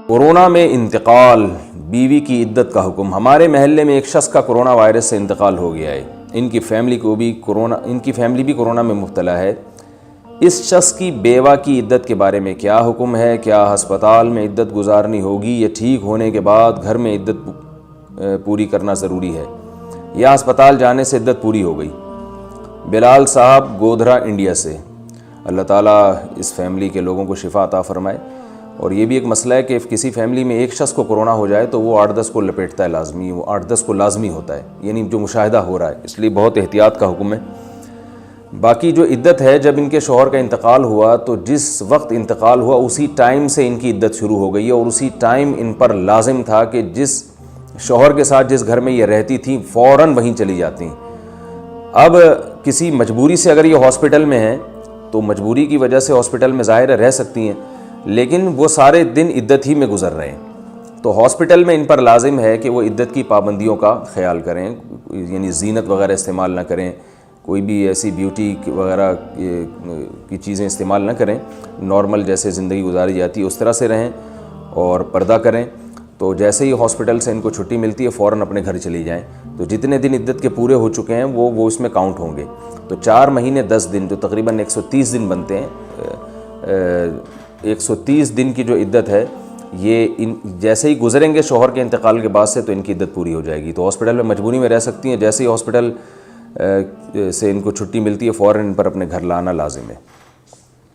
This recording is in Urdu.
کورونا میں انتقال، بیوی کی عدت کا حکم۔ ہمارے محلے میں ایک شخص کا کورونا وائرس سے انتقال ہو گیا ہے۔ ان کی فیملی بھی کورونا میں مبتلا ہے۔ اس شخص کی بیوہ کی عدت کے بارے میں کیا حکم ہے؟ کیا ہسپتال میں عدت گزارنی ہوگی یا ٹھیک ہونے کے بعد گھر میں عدت پوری کرنا ضروری ہے، یا ہسپتال جانے سے عدت پوری ہو گئی؟ بلال صاحب گودھرا انڈیا سے۔ اللہ تعالیٰ اس فیملی کے لوگوں کو شفا عطا فرمائے۔ اور یہ بھی ایک مسئلہ ہے کہ کسی فیملی میں ایک شخص کو کورونا ہو جائے تو وہ 8-10 کو لپیٹتا ہے، لازمی، وہ 8-10 کو لازمی ہوتا ہے، یعنی جو مشاہدہ ہو رہا ہے، اس لیے بہت احتیاط کا حکم ہے۔ باقی جو عدت ہے، جب ان کے شوہر کا انتقال ہوا تو جس وقت انتقال ہوا اسی ٹائم سے ان کی عدت شروع ہو گئی ہے، اور اسی ٹائم ان پر لازم تھا کہ جس شوہر کے ساتھ جس گھر میں یہ رہتی تھیں فوراً وہیں چلی جاتی۔ اب کسی مجبوری سے اگر یہ ہاسپٹل میں ہیں تو مجبوری کی وجہ سے ہاسپٹل میں ظاہر رہ سکتی ہیں، لیکن وہ سارے دن عدت ہی میں گزر رہے ہیں، تو ہاسپٹل میں ان پر لازم ہے کہ وہ عدت کی پابندیوں کا خیال کریں، یعنی زینت وغیرہ استعمال نہ کریں، کوئی بھی ایسی بیوٹی وغیرہ کی چیزیں استعمال نہ کریں، نارمل جیسے زندگی گزاری جاتی ہے اس طرح سے رہیں اور پردہ کریں۔ تو جیسے ہی ہاسپٹل سے ان کو چھٹی ملتی ہے فوراً اپنے گھر چلی جائیں۔ تو جتنے دن عدت کے پورے ہو چکے ہیں وہ اس میں کاؤنٹ ہوں گے۔ تو 4 مہینے 10 دن جو تقریباً 130 دن بنتے ہیں، 130 دن کی جو عدت ہے یہ جیسے ہی گزریں گے شوہر کے انتقال کے بعد سے تو ان کی عدت پوری ہو جائے گی۔ تو ہاسپٹل میں مجبوری میں رہ سکتی ہیں، جیسے ہی ہاسپٹل سے ان کو چھٹی ملتی ہے فوراً ان پر اپنے گھر لانا لازم ہے۔